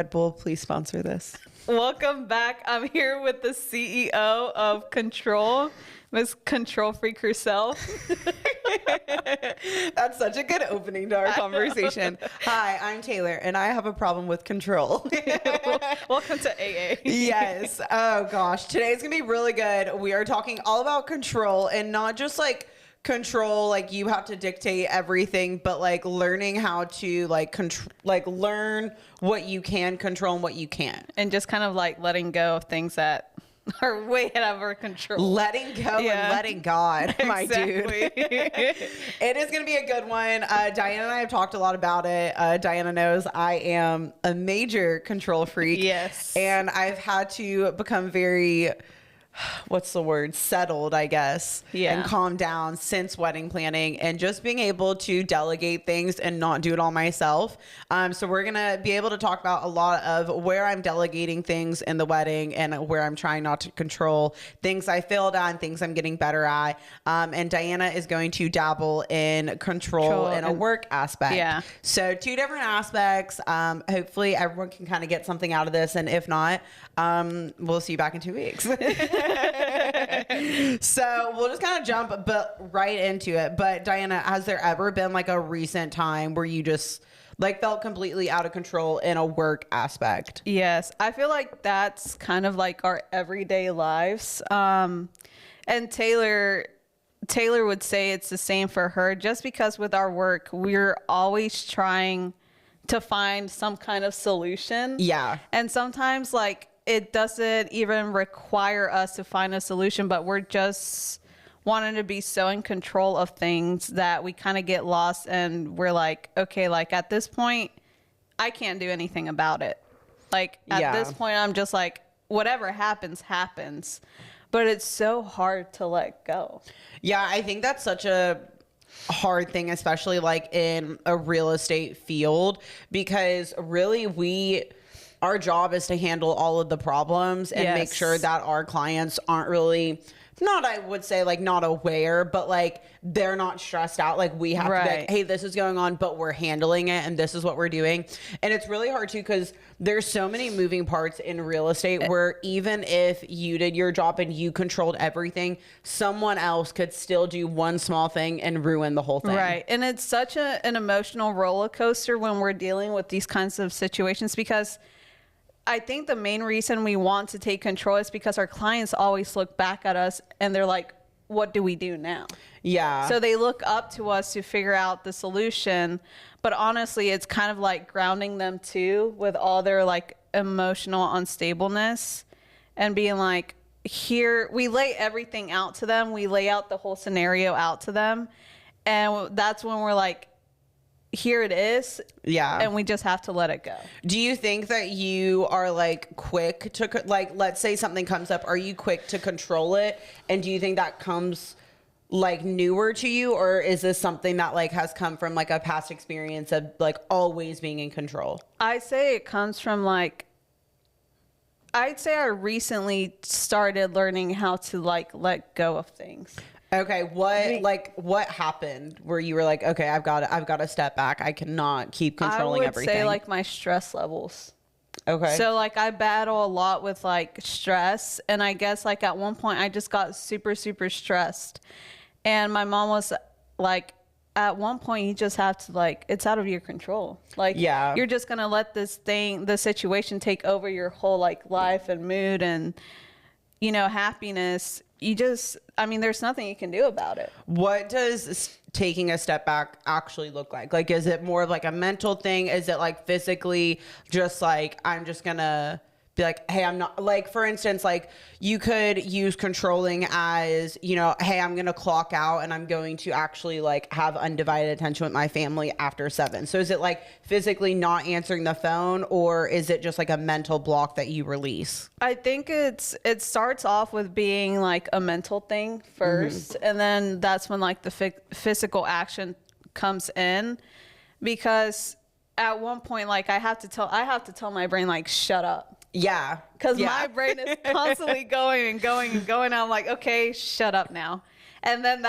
Red Bull, please sponsor this. Welcome back. I'm here with the CEO of Control, Miss Control Freak herself. That's such a good opening to our conversation. Hi, I'm Taylor, and I have a problem with control. Welcome to AA. Yes. Oh, gosh. Today's going to be really good. We are talking all about control, and not just like control, like you have to dictate everything, but like learning how to learn what you can control and what you can't. And just kind of like letting go of things that are way out of our control. Letting go and letting God, my dude. It is going to be a good one. Diana and I have talked a lot about it. Diana knows I am a major control freak. Yes. And I've had to become very, what's the word, settled, I guess, and calm down since wedding planning and just being able to delegate things and not do it all myself. So we're going to be able to talk about a lot of where I'm delegating things in the wedding and where I'm trying not to control, things I failed at and things I'm getting better at. And Diana is going to dabble in control in a work aspect. Yeah. So 2 different aspects. Hopefully everyone can kind of get something out of this. And if not, we'll see you back in 2 weeks. So we'll just kind of jump right into it. But Diana, has there ever been like a recent time where you just like felt completely out of control in a work aspect? Yes, I feel like that's kind of like our everyday lives. And Taylor would say it's the same for her, just because with our work, we're always trying to find some kind of solution. Yeah. And sometimes like it doesn't even require us to find a solution, but we're just wanting to be so in control of things that we kind of get lost, and we're like, okay, like at this point, I can't do anything about it. Like at this point, I'm just like, whatever happens, happens. But it's so hard to let go. Yeah, I think that's such a hard thing, especially like in a real estate field, because really our job is to handle all of the problems and make sure that our clients aren't really, I would say like not aware, but like they're not stressed out. Like we have to be like, hey, this is going on, but we're handling it and this is what we're doing. And it's really hard too, because there's so many moving parts in real estate where even if you did your job and you controlled everything, someone else could still do one small thing and ruin the whole thing. Right. And it's such an emotional roller coaster when we're dealing with these kinds of situations, because I think the main reason we want to take control is because our clients always look back at us and they're like, what do we do now? Yeah. So they look up to us to figure out the solution. But honestly, it's kind of like grounding them too with all their like emotional unstableness and being like, here, we lay everything out to them. We lay out the whole scenario out to them. And that's when we're like, here it is. Yeah. And we just have to let it go. Do you think that you are like quick to like, let's say something comes up, are you quick to control it? And do you think that comes like newer to you, or is this something that like has come from like a past experience of like always being in control? I'd say it comes from like, I'd say I recently started learning how to like let go of things. Okay, what happened where you were like, okay, I've got to step back. I cannot keep controlling everything. I would say like my stress levels. Okay. So like I battle a lot with like stress, and I guess like at one point I just got super, super stressed. And my mom was like, at one point you just have to like, it's out of your control. Like you're just going to let the situation take over your whole like life and mood and, you know, happiness. There's nothing you can do about it. What does taking a step back actually look like? Like, is it more of like a mental thing? Is it like physically just like, I'm just gonna be like, hey, I'm not, like, for instance, like you could use controlling as, you know, hey, I'm going to clock out and I'm going to actually like have undivided attention with my family after 7. So is it like physically not answering the phone, or is it just like a mental block that you release? I think it starts off with being like a mental thing first, and then that's when like the physical action comes in, because at one point, like I have to tell my brain like, shut up. Yeah. Because my brain is constantly going and going and going. I'm like, okay, shut up now. And then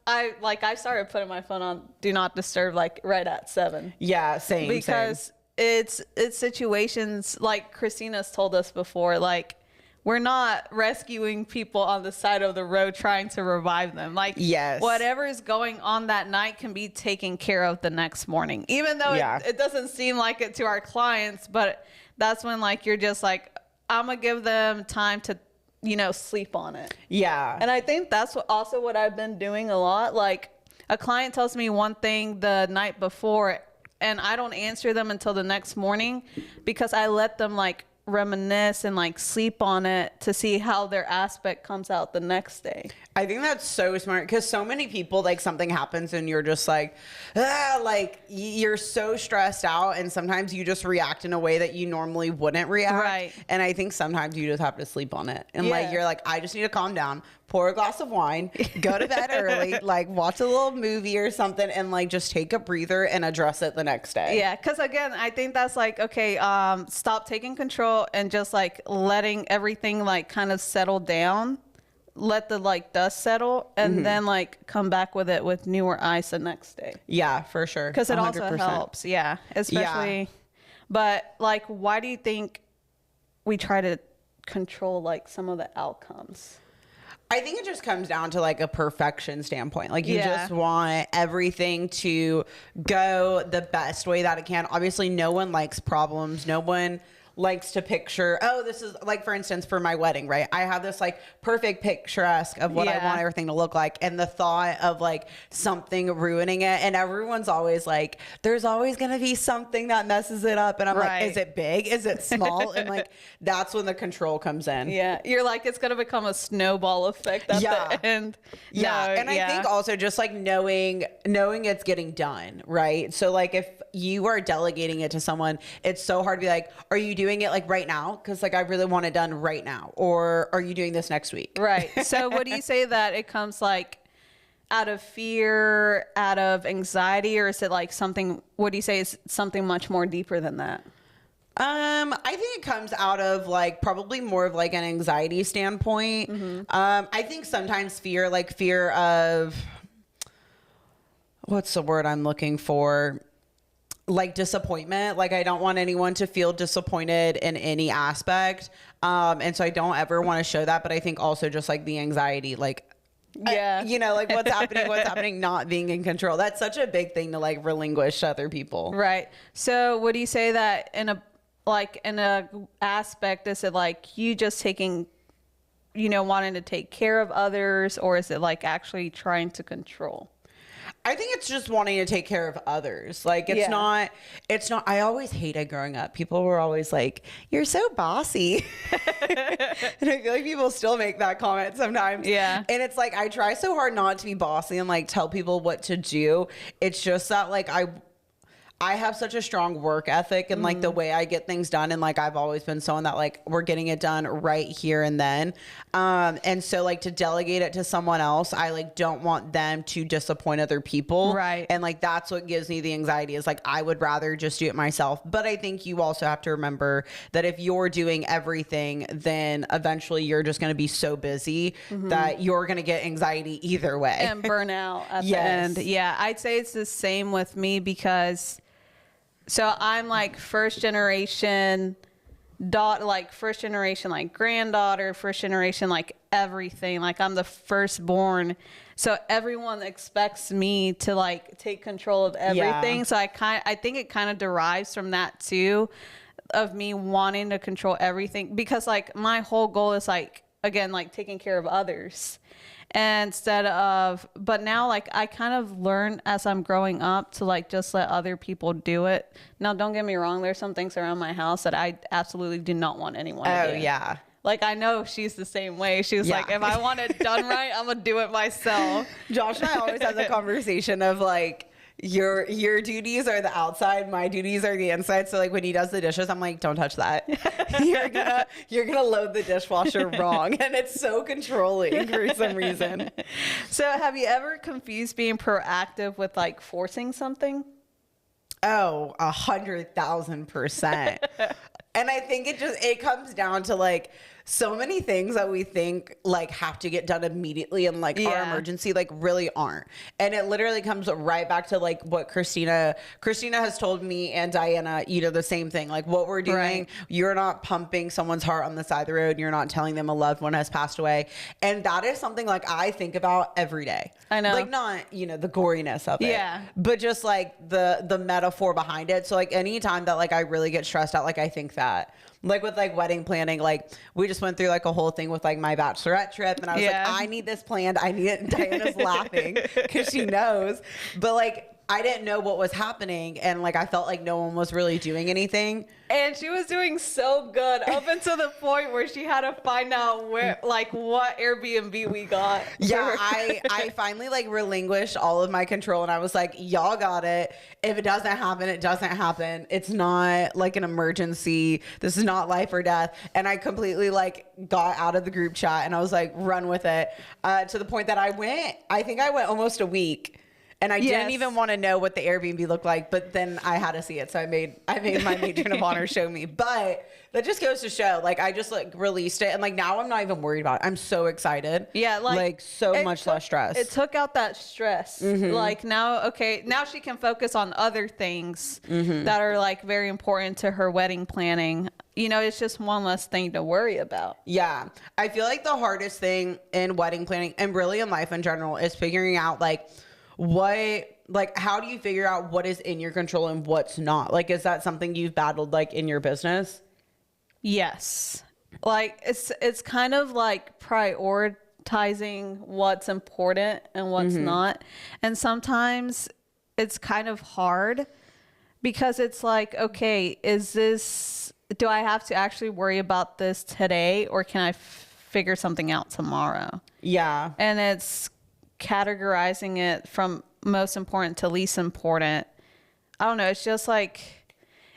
I started putting my phone on do not disturb like right at 7. Yeah, same. Because it's situations like Christina's told us before, like we're not rescuing people on the side of the road trying to revive them. Like, yes, whatever is going on that night can be taken care of the next morning, even though it doesn't seem like it to our clients. But that's when, like, you're just like, I'm gonna give them time to, sleep on it. Yeah. And I think that's what I've been doing a lot. Like, a client tells me one thing the night before, and I don't answer them until the next morning, because I let them like reminisce and like sleep on it to see how their aspect comes out the next day. I think that's so smart, because so many people, like, something happens and you're just like, like you're so stressed out, and sometimes you just react in a way that you normally wouldn't react. Right. And I think sometimes you just have to sleep on it, and like you're like, I just need to calm down, pour a glass of wine, go to bed early, like watch a little movie or something, and like just take a breather and address it the next day. Yeah, because again, I think that's like, okay, stop taking control and just like letting everything like kind of settle down. Let the like dust settle, and then like come back with it with newer eyes the next day. Yeah, for sure. Because it also 100%. helps. Yeah, especially. Yeah. But like, why do you think we try to control like some of the outcomes? I think it just comes down to like a perfection standpoint. Like, you just want everything to go the best way that it can. Obviously, no one likes problems. No one likes to picture, oh, this is like, for instance, for my wedding, right? I have this like perfect picturesque of what I want everything to look like. And the thought of like something ruining it, and everyone's always like, there's always going to be something that messes it up. And I'm like, is it big? Is it small? And like, that's when the control comes in. Yeah. You're like, it's going to become a snowball effect at the end. Yeah. No, and I think also just like knowing it's getting done, right? So like, if you are delegating it to someone, it's so hard to be like, are you doing it like right now? Because like, I really want it done right now. Or are you doing this next week? Right. So what do you say that it comes like out of fear, out of anxiety, or is it like something, what do you say is something much more deeper than that? I think it comes out of like probably more of like an anxiety standpoint. I think sometimes fear of, what's the word I'm looking for? Like disappointment. Like, I don't want anyone to feel disappointed in any aspect. And so I don't ever want to show that. But I think also just like the anxiety, like, like what's happening, not being in control. That's such a big thing to like relinquish to other people. Right. So would you say that in a aspect, is it like you just taking, wanting to take care of others, or is it like actually trying to control? I think it's just wanting to take care of others. Like, it's not, I always hated growing up. People were always like, you're so bossy. And I feel like people still make that comment sometimes. Yeah. And it's like, I try so hard not to be bossy and like tell people what to do. It's just that like, I have such a strong work ethic and like the way I get things done. And like, I've always been someone that like, we're getting it done right here and then. And so like to delegate it to someone else, I like don't want them to disappoint other people. Right. And like, that's what gives me the anxiety, is like, I would rather just do it myself. But I think you also have to remember that if you're doing everything, then eventually you're just going to be so busy that you're going to get anxiety either way. And burnout at the end. Yeah. I'd say it's the same with me, because so I'm like first generation daughter, like first generation, like granddaughter, first generation, like everything. Like, I'm the firstborn. So everyone expects me to like take control of everything. So I think it kind of derives from that too, of me wanting to control everything, because like my whole goal is like, again, like taking care of others. But now like I kind of learn as I'm growing up to like just let other people do it. Now, don't get me wrong, there's some things around my house that I absolutely do not want anyone to do. Oh yeah. Like, I know she's the same way. She was like, if I want it done right, I'm gonna do it myself. Josh and I always have the conversation of like, your duties are the outside, my duties are the inside. So like, when he does the dishes, I'm like, don't touch that. you're gonna load the dishwasher wrong. And it's so controlling for some reason. So have you ever confused being proactive with like forcing something? Oh, 100,000%. And I think it comes down to like, so many things that we think like have to get done immediately and like our emergency like really aren't. And it literally comes right back to like what Christina has told me and Diana, you know, the same thing. Like what we're doing, you're not pumping someone's heart on the side of the road. You're not telling them a loved one has passed away. And that is something like I think about every day. I know. Like not, you know, the goriness of it. Yeah. But just like the metaphor behind it. So like anytime that like I really get stressed out, like I think that. Like with like wedding planning, like we just went through like a whole thing with like my bachelorette trip and I was like, I need this planned. I need it. And Diana's laughing because she knows. But like I didn't know what was happening and like I felt like no one was really doing anything. And she was doing so good up until the point where she had to find out where, like, what Airbnb we got. Yeah, I finally like relinquished all of my control and I was like, y'all got it. If it doesn't happen, it doesn't happen. It's not like an emergency. This is not life or death. And I completely like got out of the group chat and I was like, run with it to the point that I think I went almost a week. And I didn't even want to know what the Airbnb looked like, but then I had to see it. So I made my matron of honor show me. But that just goes to show, like, I just like released it. And like, now I'm not even worried about it. I'm so excited. Yeah. Like so much less stress. It took out that stress. Like now she can focus on other things that are like very important to her wedding planning. You know, it's just one less thing to worry about. Yeah. I feel like the hardest thing in wedding planning and really in life in general is figuring out like, how do you figure out what is in your control and what's not? Like, is that something you've battled like in your business? Yes. Like it's kind of like prioritizing what's important and what's not. And sometimes it's kind of hard because it's like, okay, do I have to actually worry about this today or can I figure something out tomorrow? Yeah. And it's categorizing it from most important to least important. I don't know. It's just like,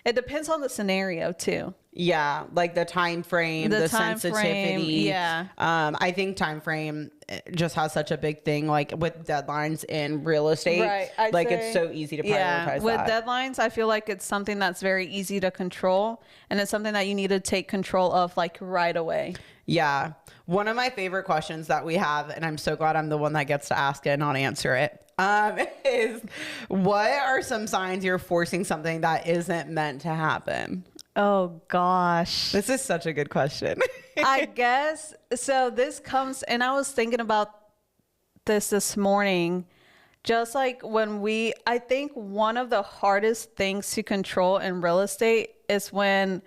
it depends on the scenario too. Yeah. Like the time frame, the sensitivity. Yeah. I think time frame just has such a big thing, like with deadlines in real estate. Right. It's so easy to prioritize with that. deadlines, I feel like it's something that's very easy to control and it's something that you need to take control of like right away. Yeah. One of my favorite questions that we have, and I'm so glad I'm the one that gets to ask it and not answer it, is what are some signs you're forcing something that isn't meant to happen? Oh gosh. This is such a good question. I guess so. This comes, and I was thinking about this morning, just like I think one of the hardest things to control in real estate is when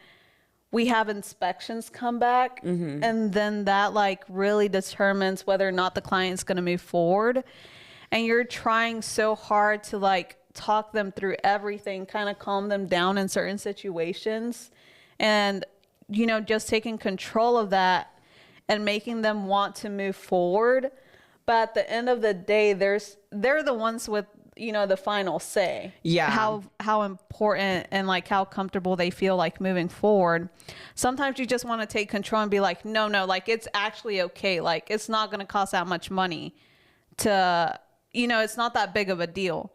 we have inspections come back and then that like really determines whether or not the client's going to move forward. And you're trying so hard to like talk them through everything, kind of calm them down in certain situations. And, you know, just taking control of that and making them want to move forward. But at the end of the day, they're the ones with, you know, the final say. Yeah. How important and like how comfortable they feel like moving forward. Sometimes you just want to take control and be like, no, like it's actually okay. Like it's not going to cost that much money to, you know, it's not that big of a deal.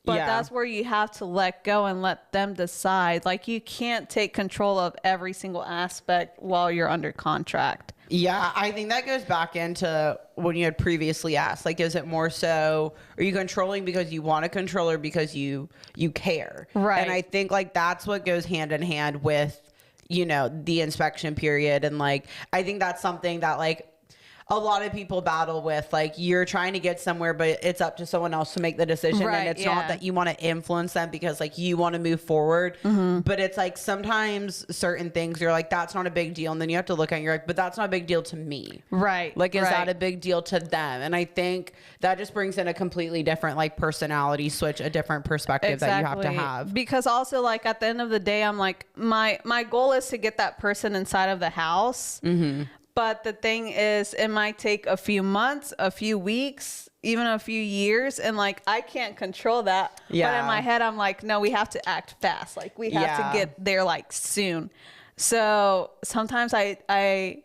But that's where you have to let go and let them decide. Like you can't take control of every single aspect while you're under contract. Yeah, I think that goes back into when you had previously asked, like, is it more so, are you controlling because you want to control or because you care? Right. And I think like that's what goes hand in hand with, you know, the inspection period. And like, I think that's something that like a lot of people battle with, like you're trying to get somewhere, but it's up to someone else to make the decision. Right, and it's not that you want to influence them because like you want to move forward, but it's like sometimes certain things you're like, that's not a big deal. And then you have to look at it and you're like, but that's not a big deal to me. Right. Like, is that a big deal to them? And I think that just brings in a completely different like personality switch, a different perspective that you have to have. Because also like at the end of the day, I'm like, my goal is to get that person inside of the house. But the thing is, it might take a few months, a few weeks, even a few years. And like, I can't control that. Yeah. But in my head, I'm like, no, we have to act fast. Like we have to get there like soon. So sometimes I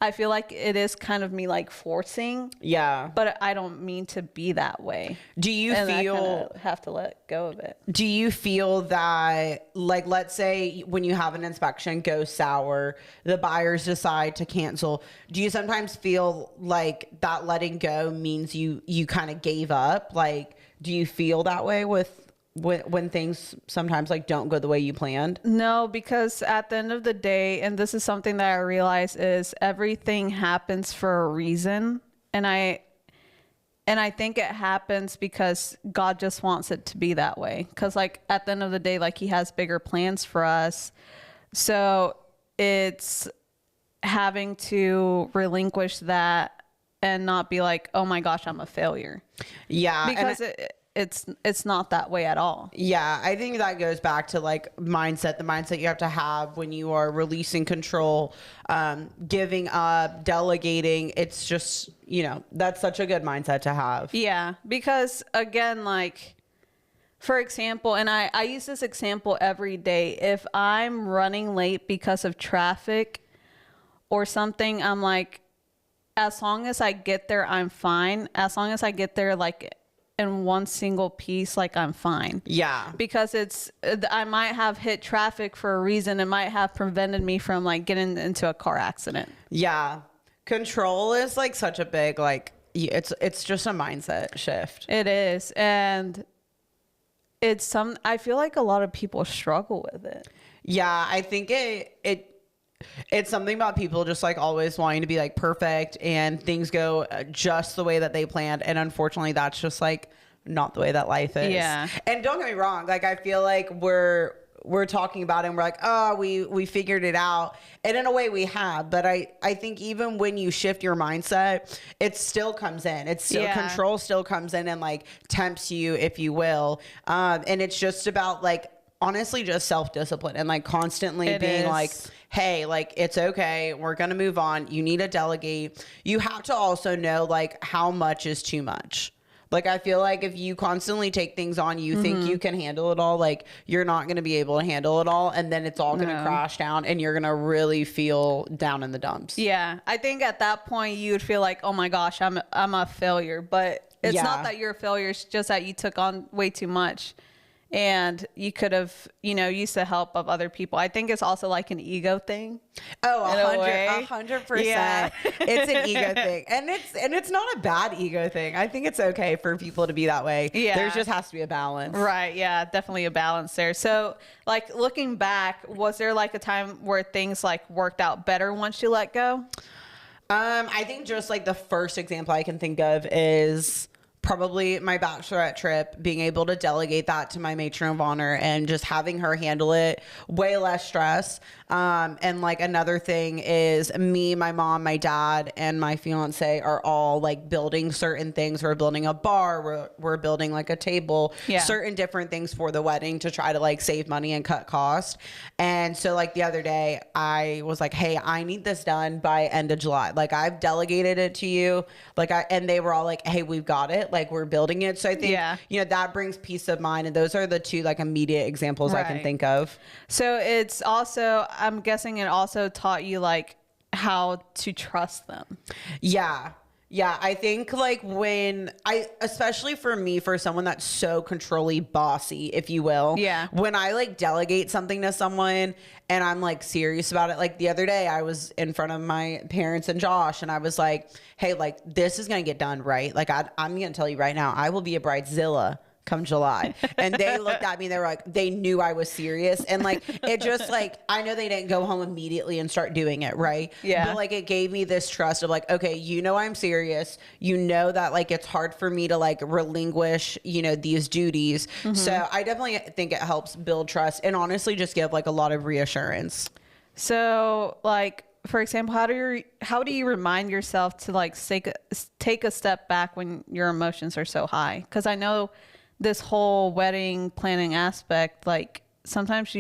I feel like it is kind of me like forcing, Yeah. but I don't mean to be that way. Do you And I feel kinda have to let go of it. Do you feel that, like, let's say when you have an inspection go sour, the buyers decide to cancel, do you sometimes feel like that letting go means you kind of gave up? Like, do you feel that way with when things sometimes like don't go the way you planned? No, because at the end of the day, and this is something that I realize, is everything happens for a reason. And I think it happens because God just wants it to be that way. Because like at the end of the day, like he has bigger plans for us. So it's having to relinquish that and not be like, oh my gosh, I'm a failure. Yeah. Because it's not that way at all. Yeah, I think that goes back to like the mindset you have to have when you are releasing control, giving up, delegating. It's just, that's such a good mindset to have. Yeah, because again, like, for example, and I use this example every day. If I'm running late because of traffic or something, I'm like, as long as I get there, I'm fine. As long as I get there, like, in one single piece, like I'm fine. Yeah. Because I might have hit traffic for a reason. It might have prevented me from like getting into a car accident. Yeah. Control is like such a big, like, it's just a mindset shift. It is. And I feel like a lot of people struggle with it. Yeah. I think it's something about people just like always wanting to be like perfect and things go just the way that they planned. And unfortunately, that's just like not the way that life is. Yeah. And don't get me wrong. Like, I feel like we're talking about it and we're like, oh, we figured it out. And in a way we have, but I think even when you shift your mindset, it still comes in. It's still control still comes in and like tempts you, if you will. And it's just about like, honestly, just self-discipline and like constantly being like, hey, like, it's okay. We're going to move on. You need to delegate. You have to also know like how much is too much. Like, I feel like if you constantly take things on, you think you can handle it all, like you're not going to be able to handle it all. And then it's all going to crash down and you're going to really feel down in the dumps. Yeah. I think at that point you would feel like, oh my gosh, I'm a failure, but it's not that you're a failure. It's just that you took on way too much. And you could have, used the help of other people. I think it's also like an ego thing. Oh, 100%. Yeah. It's an ego thing. And it's not a bad ego thing. I think it's okay for people to be that way. Yeah. There just has to be a balance. Right. Yeah, definitely a balance there. So like looking back, was there like a time where things like worked out better once you let go? I think just like the first example I can think of is probably my bachelorette trip, being able to delegate that to my matron of honor and just having her handle it, way less stress. And like another thing is me, my mom, my dad, and my fiance are all like building certain things. We're building a bar. We're building like a table, certain different things for the wedding to try to like save money and cut cost. And so like the other day I was like, hey, I need this done by end of July. Like, I've delegated it to you. And they were all like, hey, we've got it. Like, we're building it. So I think, that brings peace of mind. And those are the two like immediate examples I can think of. So it's also, I'm guessing it also taught you like how to trust them. Yeah. Yeah. I think like especially for me, for someone that's so controlly bossy, if you will. Yeah. When I like delegate something to someone and I'm like serious about it. Like the other day I was in front of my parents and Josh and I was like, hey, like this is going to get done, right? Like I'm going to tell you right now, I will be a bridezilla come July. And they looked at me, they were like, they knew I was serious. And like, it just like, I know they didn't go home immediately and start doing it. Right. Yeah. But like, it gave me this trust of like, okay, I'm serious. That like, it's hard for me to like relinquish, these duties. Mm-hmm. So I definitely think it helps build trust and honestly just give like a lot of reassurance. So like, for example, how do you remind yourself to like take a step back when your emotions are so high? Because I know this whole wedding planning aspect, like sometimes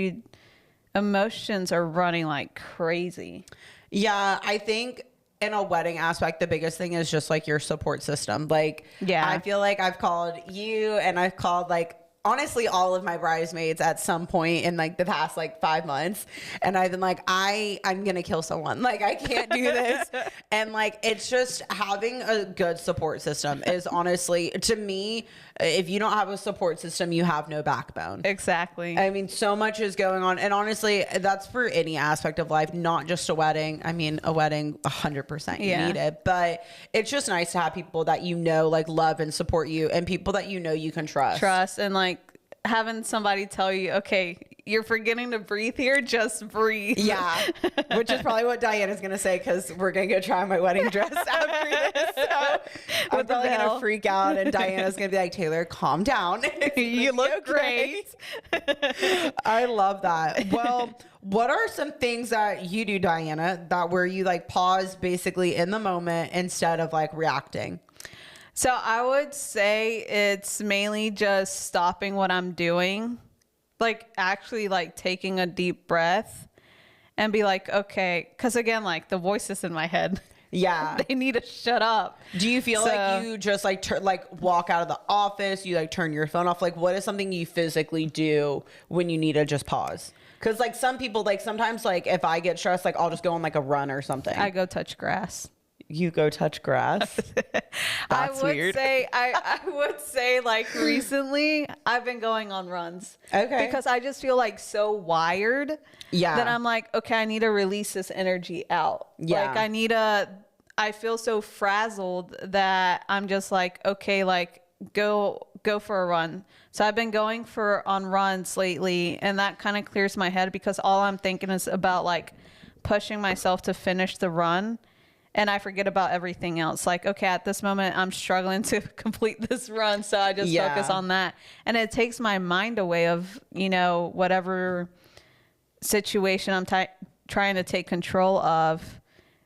emotions are running like crazy. Yeah, I think in a wedding aspect, the biggest thing is just like your support system. Like, I feel like I've called you and I've called like honestly all of my bridesmaids at some point in like the past like 5 months, and I've been like, I'm gonna kill someone, like I can't do this. And like it's just having a good support system is honestly, to me, if you don't have a support system, you have no backbone. Exactly. I mean, so much is going on, and honestly, that's for any aspect of life, not just a wedding. I mean, a wedding 100% you need it, but it's just nice to have people that you know like love and support you, and people that you know you can trust, and like having somebody tell you, okay, you're forgetting to breathe here, just breathe. Yeah, which is probably what Diana's gonna say, because we're gonna go try my wedding dress after this. So I'm probably gonna freak out, and Diana's gonna be like, Taylor, calm down. You look great. I love that. Well, what are some things that you do, Diana, that where you like pause basically in the moment instead of like reacting? So I would say it's mainly just stopping what I'm doing, like actually like taking a deep breath and be like, okay, because again, like the voices in my head, yeah, they need to shut up. Do you feel like you just like walk out of the office, you like turn your phone off? Like what is something you physically do when you need to just pause? Because like some people, like sometimes like if I get stressed, like I'll just go on like a run or something. I go touch grass. You go touch grass? That's weird. I would say like recently I've been going on runs. Okay. Because I just feel like so wired. Yeah. That I'm like, okay, I need to release this energy out. Yeah. Like I feel so frazzled that I'm just like, okay, like go for a run. So I've been going on runs lately, and that kind of clears my head because all I'm thinking is about like pushing myself to finish the run. And I forget about everything else. Like, okay, at this moment, I'm struggling to complete this run. So I just focus on that. And it takes my mind away of, whatever situation I'm trying to take control of.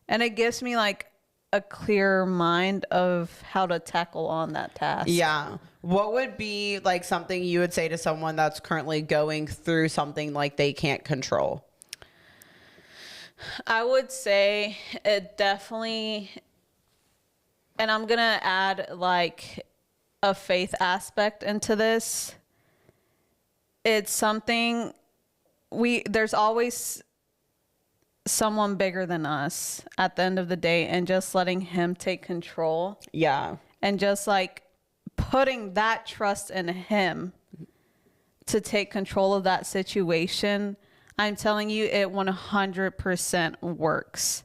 And it gives me like a clear mind of how to tackle on that task. Yeah. What would be like something you would say to someone that's currently going through something like they can't control? I would say it definitely, and I'm going to add like a faith aspect into this. It's something there's always someone bigger than us at the end of the day, and just letting him take control. Yeah. And just like putting that trust in him to take control of that situation. I'm telling you, it 100% works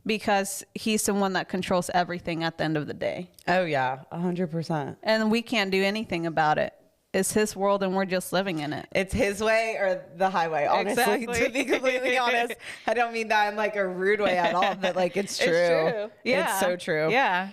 because he's the one that controls everything at the end of the day. Oh, yeah, 100%. And we can't do anything about it. It's his world and we're just living in it. It's his way or the highway, honestly. Exactly. To be completely honest, I don't mean that in like a rude way at all, but like it's true. It's true. Yeah. It's so true. Yeah,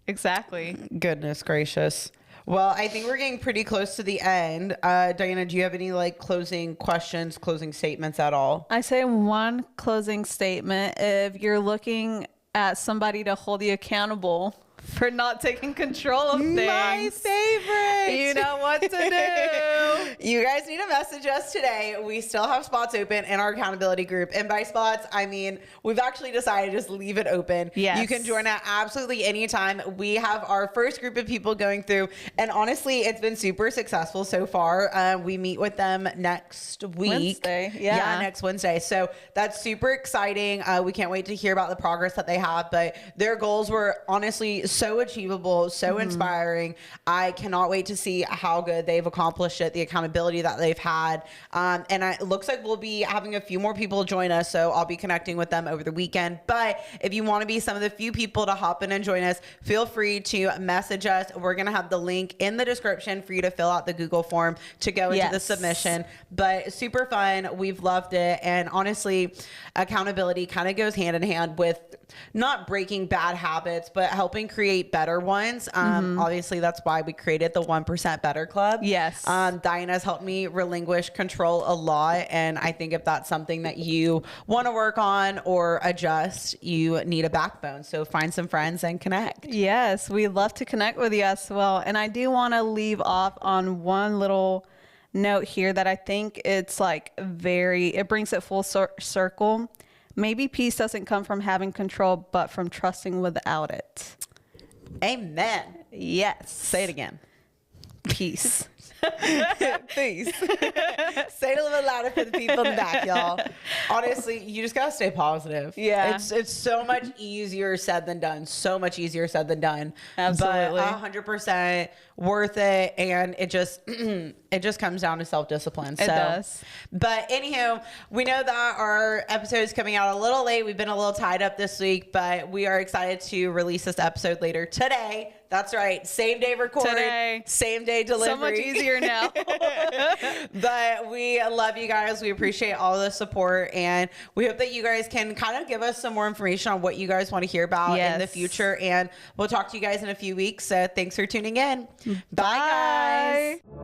exactly. Goodness gracious. Well, I think we're getting pretty close to the end. Diana, do you have any like closing questions, closing statements at all? I say one closing statement. If you're looking at somebody to hold you accountable for not taking control of things. My favorite. You know what to do. You guys need to message us today. We still have spots open in our accountability group. And by spots, I mean, we've actually decided to just leave it open. Yes. You can join at absolutely any time. We have our first group of people going through. And honestly, it's been super successful so far. We meet with them next week. Wednesday. Yeah, next Wednesday. So that's super exciting. We can't wait to hear about the progress that they have. But their goals were honestly so achievable, so inspiring. I cannot wait to see how good they've accomplished it, the accountability that they've had. And it looks like we'll be having a few more people join us, so I'll be connecting with them over the weekend. But if you want to be some of the few people to hop in and join us, feel free to message us. We're going to have the link in the description for you to fill out the Google form to go into the submission. But super fun. We've loved it. And honestly, accountability kind of goes hand in hand with not breaking bad habits, but helping create better ones. Obviously, that's why we created the 1% Better Club. Yes. Diana's helped me relinquish control a lot. And I think if that's something that you want to work on or adjust, you need a backbone. So find some friends and connect. Yes, we love to connect with you as well. And I do want to leave off on one little note here that I think it's like it brings it full circle. Maybe peace doesn't come from having control, but from trusting without it. Amen. Yes. Say it again. Peace. Please. Say it a little bit louder for the people in the back, y'all. Honestly, you just gotta stay positive. Yeah. It's so much easier said than done. So much easier said than done. Absolutely. But 100% worth it. And it just it just comes down to self-discipline. It does. But anywho, we know that our episode is coming out a little late. We've been a little tied up this week, but we are excited to release this episode later today. That's right. Same day record, Today. same day delivery. So much easier now. But we love you guys. We appreciate all the support, and we hope that you guys can kind of give us some more information on what you guys want to hear about in the future. And we'll talk to you guys in a few weeks. So thanks for tuning in. Bye guys.